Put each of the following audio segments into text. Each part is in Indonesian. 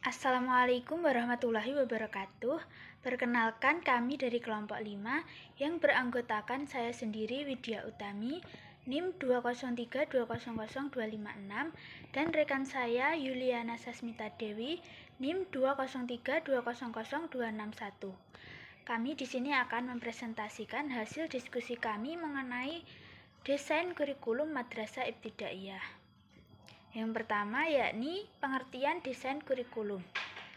Assalamualaikum warahmatullahi wabarakatuh. Perkenalkan, kami dari kelompok 5 yang beranggotakan saya sendiri, Widya Utami, NIM 203200256, dan rekan saya Yuliana Sasmita Dewi, NIM 203200261. Kami di sini akan mempresentasikan hasil diskusi kami mengenai desain kurikulum Madrasah Ibtidaiyah. Yang pertama yakni pengertian desain kurikulum.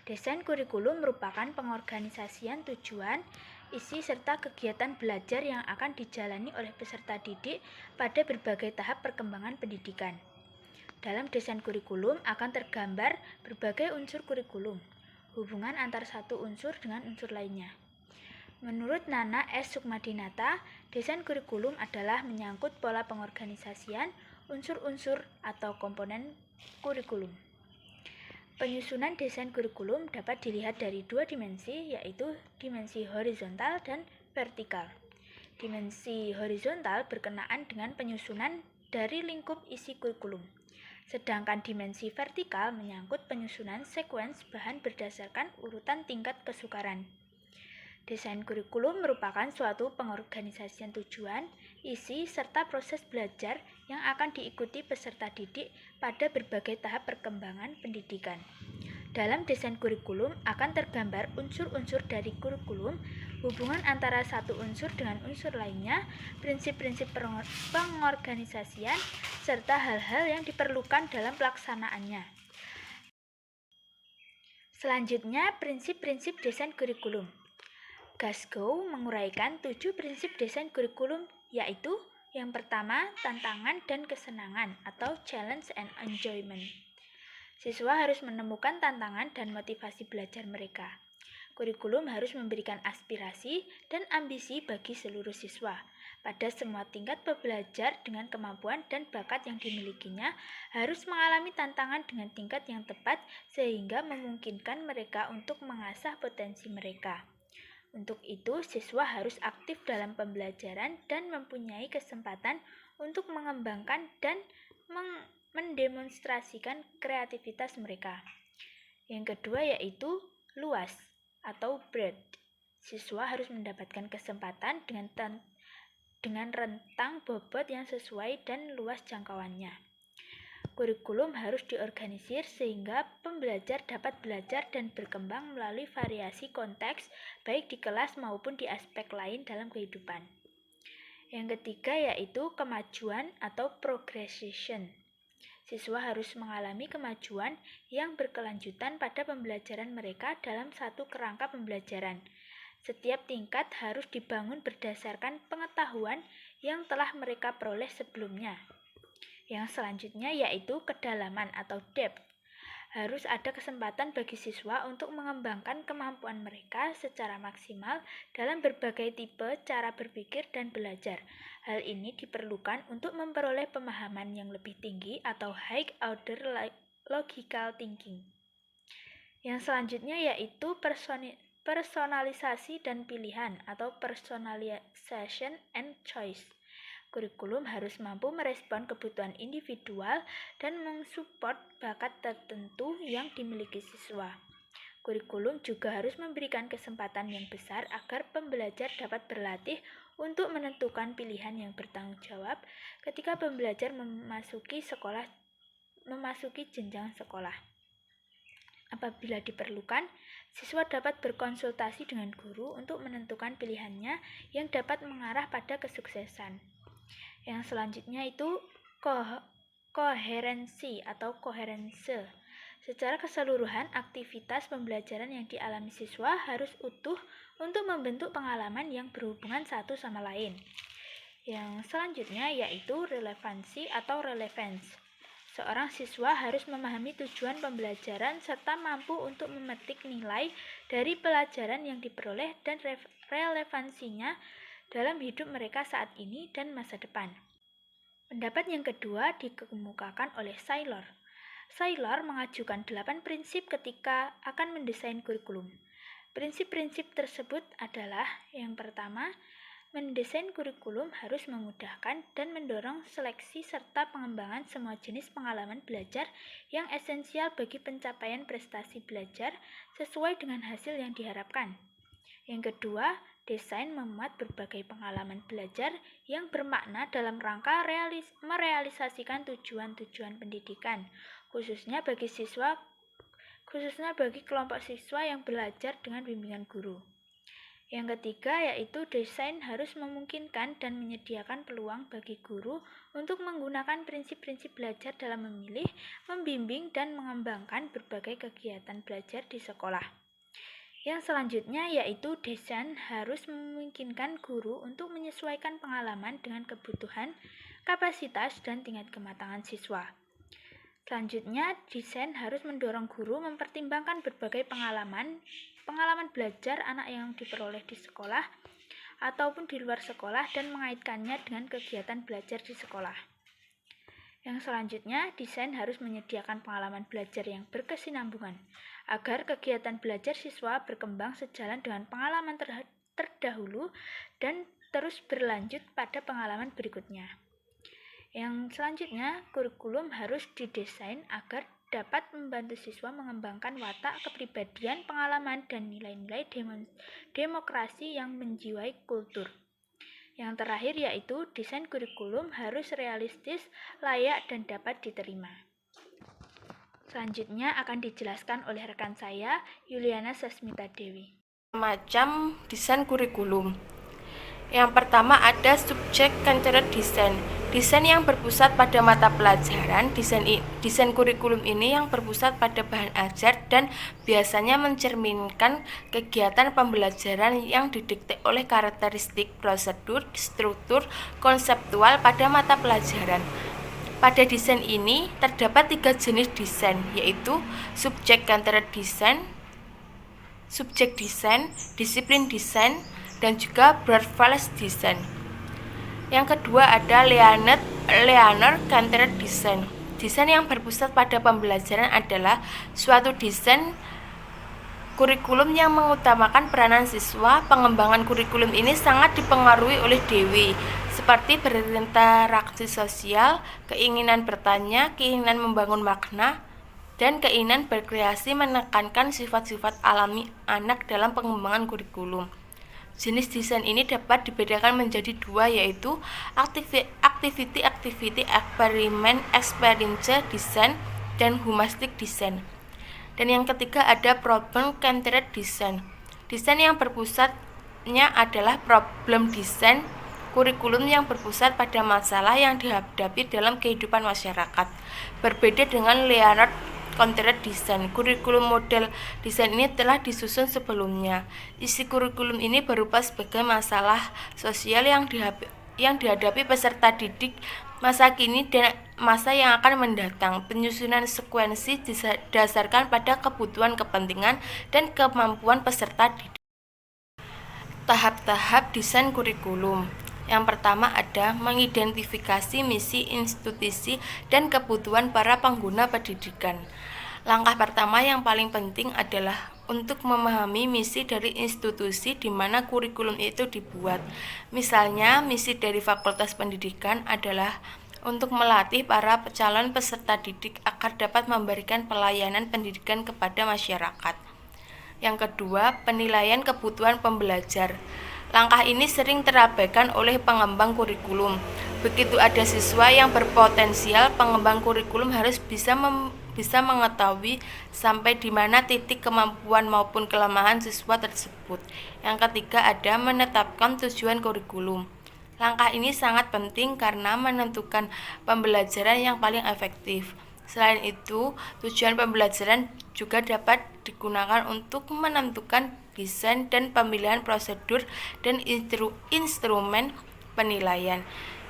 Desain kurikulum merupakan pengorganisasian tujuan, isi, serta kegiatan belajar yang akan dijalani oleh peserta didik pada berbagai tahap perkembangan pendidikan. Dalam desain kurikulum akan tergambar berbagai unsur kurikulum, hubungan antar satu unsur dengan unsur lainnya. Menurut Nana S. Sukmadinata, desain kurikulum adalah menyangkut pola pengorganisasian unsur-unsur atau komponen kurikulum. Penyusunan desain kurikulum dapat dilihat dari dua dimensi, yaitu dimensi horizontal dan vertikal. Dimensi horizontal berkenaan dengan penyusunan dari lingkup isi kurikulum, sedangkan dimensi vertikal menyangkut penyusunan sekuens bahan berdasarkan urutan tingkat kesukaran. Desain kurikulum merupakan suatu pengorganisasian tujuan, isi, serta proses belajar yang akan diikuti peserta didik pada berbagai tahap perkembangan pendidikan. Dalam desain kurikulum akan tergambar unsur-unsur dari kurikulum, hubungan antara satu unsur dengan unsur lainnya, prinsip-prinsip pengorganisasian, serta hal-hal yang diperlukan dalam pelaksanaannya. Selanjutnya, prinsip-prinsip desain kurikulum. Glasgow menguraikan 7 prinsip desain kurikulum, yaitu yang pertama, tantangan dan kesenangan atau challenge and enjoyment. Siswa harus menemukan tantangan dan motivasi belajar mereka. Kurikulum harus memberikan aspirasi dan ambisi bagi seluruh siswa. Pada semua tingkat pembelajar dengan kemampuan dan bakat yang dimilikinya harus mengalami tantangan dengan tingkat yang tepat sehingga memungkinkan mereka untuk mengasah potensi mereka. Untuk itu, siswa harus aktif dalam pembelajaran dan mempunyai kesempatan untuk mengembangkan dan mendemonstrasikan kreativitas mereka. Yang kedua yaitu luas atau breadth. Siswa harus mendapatkan kesempatan dengan rentang bobot yang sesuai dan luas jangkauannya. Kurikulum harus diorganisir sehingga pembelajar dapat belajar dan berkembang melalui variasi konteks baik di kelas maupun di aspek lain dalam kehidupan. Yang ketiga yaitu kemajuan atau progression. Siswa harus mengalami kemajuan yang berkelanjutan pada pembelajaran mereka dalam satu kerangka pembelajaran. Setiap tingkat harus dibangun berdasarkan pengetahuan yang telah mereka peroleh sebelumnya. Yang selanjutnya yaitu kedalaman atau depth. Harus ada kesempatan bagi siswa untuk mengembangkan kemampuan mereka secara maksimal dalam berbagai tipe cara berpikir dan belajar. Hal ini diperlukan untuk memperoleh pemahaman yang lebih tinggi atau high order logical thinking. Yang selanjutnya yaitu personalisasi dan pilihan atau personalization and choice. Kurikulum harus mampu merespon kebutuhan individual dan mensupport bakat tertentu yang dimiliki siswa. Kurikulum juga harus memberikan kesempatan yang besar agar pembelajar dapat berlatih untuk menentukan pilihan yang bertanggung jawab ketika pembelajar memasuki jenjang sekolah. Apabila diperlukan, siswa dapat berkonsultasi dengan guru untuk menentukan pilihannya yang dapat mengarah pada kesuksesan. Yang selanjutnya itu koherensi atau koherense. Secara keseluruhan, aktivitas pembelajaran yang dialami siswa harus utuh untuk membentuk pengalaman yang berhubungan satu sama lain. Yang selanjutnya yaitu relevansi atau relevance. Seorang siswa harus memahami tujuan pembelajaran serta mampu untuk memetik nilai dari pelajaran yang diperoleh dan relevansinya dalam hidup mereka saat ini dan masa depan. Pendapat yang kedua dikemukakan oleh Saylor. Saylor mengajukan 8 prinsip ketika akan mendesain kurikulum. Prinsip-prinsip tersebut adalah yang pertama, Mendesain kurikulum harus memudahkan dan mendorong seleksi serta pengembangan semua jenis pengalaman belajar yang esensial bagi pencapaian prestasi belajar sesuai dengan hasil yang diharapkan. Yang kedua, desain memuat berbagai pengalaman belajar yang bermakna dalam rangka merealisasikan tujuan-tujuan pendidikan, khususnya bagi kelompok siswa yang belajar dengan bimbingan guru. Yang ketiga, yaitu desain harus memungkinkan dan menyediakan peluang bagi guru untuk menggunakan prinsip-prinsip belajar dalam memilih, membimbing, dan mengembangkan berbagai kegiatan belajar di sekolah. Yang selanjutnya yaitu desain harus memungkinkan guru untuk menyesuaikan pengalaman dengan kebutuhan, kapasitas, dan tingkat kematangan siswa. Selanjutnya, desain harus mendorong guru mempertimbangkan berbagai pengalaman belajar anak yang diperoleh di sekolah ataupun di luar sekolah dan mengaitkannya dengan kegiatan belajar di sekolah. Yang selanjutnya, desain harus menyediakan pengalaman belajar yang berkesinambungan agar kegiatan belajar siswa berkembang sejalan dengan pengalaman terdahulu dan terus berlanjut pada pengalaman berikutnya. Yang selanjutnya, kurikulum harus didesain agar dapat membantu siswa mengembangkan watak, kepribadian, pengalaman, dan nilai-nilai demokrasi yang menjiwai kultur. Yang terakhir yaitu desain kurikulum harus realistis, layak, dan dapat diterima. Selanjutnya akan dijelaskan oleh rekan saya, Yuliana Sasmita Dewi. Macam desain kurikulum. Yang pertama ada subjek content design. Desain yang berpusat pada mata pelajaran. Desain kurikulum ini yang berpusat pada bahan ajar dan biasanya mencerminkan kegiatan pembelajaran yang didikte oleh karakteristik, prosedur, struktur, konseptual pada mata pelajaran. Pada desain ini terdapat 3 jenis desain, yaitu subjek content design, subjek desain, disiplin desain, dan juga broad-based design. Yang kedua ada linear content design. Desain yang berpusat pada pembelajaran adalah suatu desain kurikulum yang mengutamakan peranan siswa. Pengembangan kurikulum ini sangat dipengaruhi oleh Dewi, seperti berinteraksi sosial, keinginan bertanya, keinginan membangun makna, dan keinginan berkreasi menekankan sifat-sifat alami anak dalam pengembangan kurikulum. Jenis desain ini dapat dibedakan menjadi 2, yaitu activity experience design dan humanistic design. Dan yang ketiga ada problem-centered design. Desain yang berpusatnya adalah problem design, kurikulum yang berpusat pada masalah yang dihadapi dalam kehidupan masyarakat. Berbeda dengan linear content design, kurikulum model desain ini telah disusun sebelumnya. Isi kurikulum ini berupa sebagai masalah sosial yang dihadapi peserta didik masa kini dan masa yang akan mendatang. Penyusunan sekuensi didasarkan pada kebutuhan, kepentingan, dan kemampuan peserta didik. Tahap-tahap desain kurikulum. Yang pertama ada mengidentifikasi misi institusi dan kebutuhan para pengguna pendidikan. Langkah pertama yang paling penting adalah untuk memahami misi dari institusi di mana kurikulum itu dibuat. Misalnya, misi dari Fakultas Pendidikan adalah untuk melatih para calon peserta didik agar dapat memberikan pelayanan pendidikan kepada masyarakat. Yang kedua, penilaian kebutuhan pembelajar. Langkah ini sering terabaikan oleh pengembang kurikulum. Begitu ada siswa yang berpotensial, pengembang kurikulum harus bisa mengetahui sampai di mana titik kemampuan maupun kelemahan siswa tersebut. Yang ketiga ada menetapkan tujuan kurikulum. Langkah ini sangat penting karena menentukan pembelajaran yang paling efektif. Selain itu, tujuan pembelajaran juga dapat digunakan untuk menentukan desain dan pemilihan prosedur dan instrumen penilaian.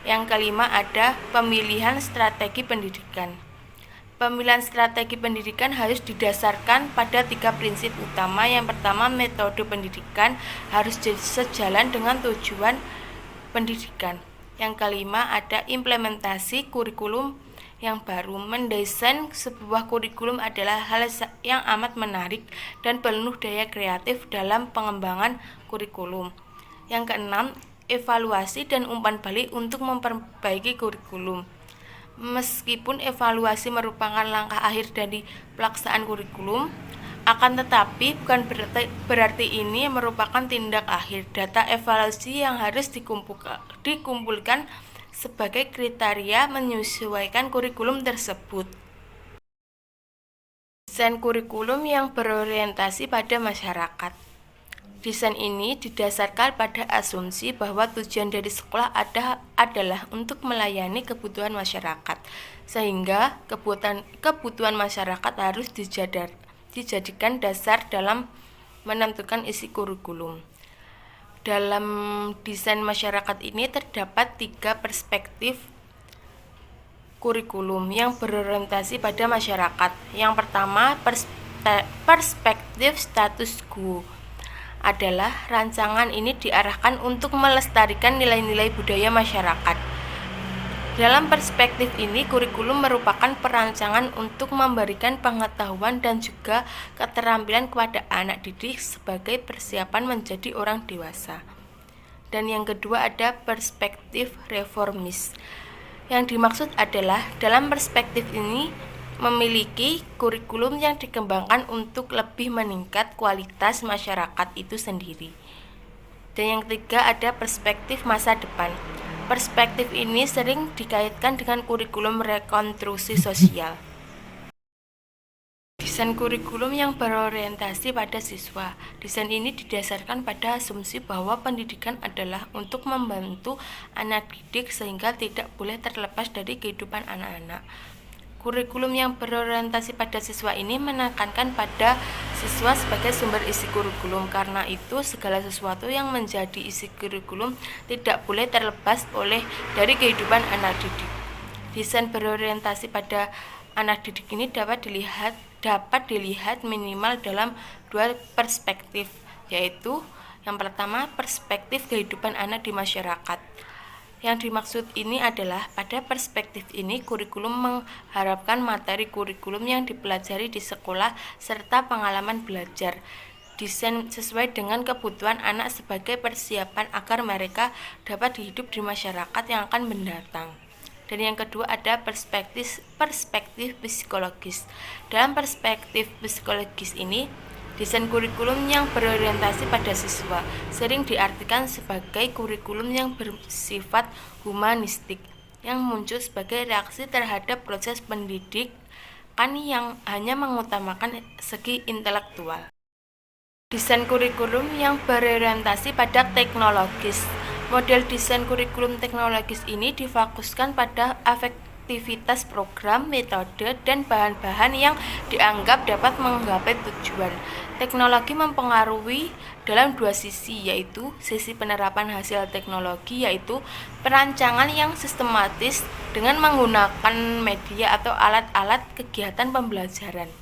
Yang kelima ada pemilihan strategi pendidikan. Pemilihan strategi pendidikan harus didasarkan pada 3 prinsip utama. Yang pertama, metode pendidikan harus sejalan dengan tujuan pendidikan. Yang kelima ada implementasi kurikulum yang baru. Mendesain sebuah kurikulum adalah hal yang amat menarik dan penuh daya kreatif dalam pengembangan kurikulum. Yang keenam, evaluasi dan umpan balik untuk memperbaiki kurikulum. Meskipun evaluasi merupakan langkah akhir dari pelaksanaan kurikulum, akan tetapi bukan berarti ini merupakan tindak akhir. Data evaluasi yang harus dikumpulkan sebagai kriteria menyesuaikan kurikulum tersebut. Desain kurikulum yang berorientasi pada masyarakat. Desain ini didasarkan pada asumsi bahwa tujuan dari sekolah adalah untuk melayani kebutuhan masyarakat, sehingga kebutuhan masyarakat harus dijadikan dasar dalam menentukan isi kurikulum. Dalam desain masyarakat ini terdapat 3 perspektif kurikulum yang berorientasi pada masyarakat. Yang pertama, perspektif status quo adalah rancangan ini diarahkan untuk melestarikan nilai-nilai budaya masyarakat. Dalam perspektif ini, kurikulum merupakan perancangan untuk memberikan pengetahuan dan juga keterampilan kepada anak didik sebagai persiapan menjadi orang dewasa. Dan yang kedua ada perspektif reformis. Yang dimaksud adalah dalam perspektif ini memiliki kurikulum yang dikembangkan untuk lebih meningkat kualitas masyarakat itu sendiri. Dan yang ketiga ada perspektif masa depan. Perspektif ini sering dikaitkan dengan kurikulum rekonstruksi sosial. Desain kurikulum yang berorientasi pada siswa. Desain ini didasarkan pada asumsi bahwa pendidikan adalah untuk membantu anak didik sehingga tidak boleh terlepas dari kehidupan anak-anak. Kurikulum yang berorientasi pada siswa ini menekankan pada siswa sebagai sumber isi kurikulum. Karena itu, segala sesuatu yang menjadi isi kurikulum tidak boleh terlepas dari kehidupan anak didik. Desain berorientasi pada anak didik ini dapat dilihat minimal dalam 2 perspektif, yaitu yang pertama perspektif kehidupan anak di masyarakat. Yang dimaksud ini adalah pada perspektif ini kurikulum mengharapkan materi kurikulum yang dipelajari di sekolah serta pengalaman belajar. Desain sesuai dengan kebutuhan anak sebagai persiapan agar mereka dapat hidup di masyarakat yang akan mendatang. Dan yang kedua ada perspektif psikologis. Dalam perspektif psikologis ini, desain kurikulum yang berorientasi pada siswa sering diartikan sebagai kurikulum yang bersifat humanistik, yang muncul sebagai reaksi terhadap proses pendidikan yang hanya mengutamakan segi intelektual. Desain kurikulum yang berorientasi pada teknologis. Model desain kurikulum teknologis ini difokuskan pada aktivitas program, metode, dan bahan-bahan yang dianggap dapat menggapai tujuan. Teknologi mempengaruhi dalam 2 sisi, yaitu sisi penerapan hasil teknologi, yaitu perancangan yang sistematis dengan menggunakan media atau alat-alat kegiatan pembelajaran.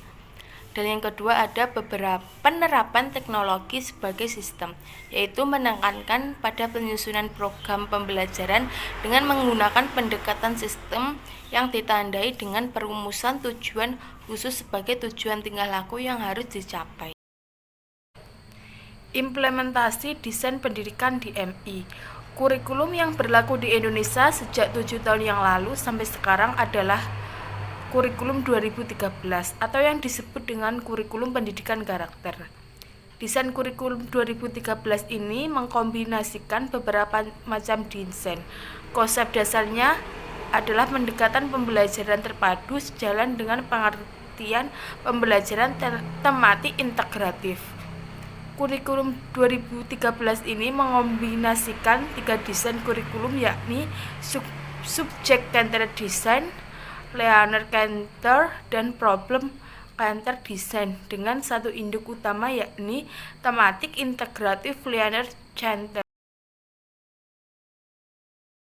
Dan yang kedua ada beberapa penerapan teknologi sebagai sistem, yaitu menekankan pada penyusunan program pembelajaran dengan menggunakan pendekatan sistem yang ditandai dengan perumusan tujuan khusus sebagai tujuan tingkah laku yang harus dicapai. Implementasi desain pendidikan di MI. Kurikulum yang berlaku di Indonesia sejak 7 tahun yang lalu sampai sekarang adalah kurikulum 2013 atau yang disebut dengan kurikulum pendidikan karakter. Desain kurikulum 2013 ini mengkombinasikan beberapa macam desain. Konsep dasarnya adalah pendekatan pembelajaran terpadu sejalan dengan pengertian pembelajaran tematik integratif. Kurikulum 2013 ini mengombinasikan 3 desain kurikulum, yakni subject centered design, learner centered, dan problem centered design dengan satu induk utama, yakni tematik integratif learner centered.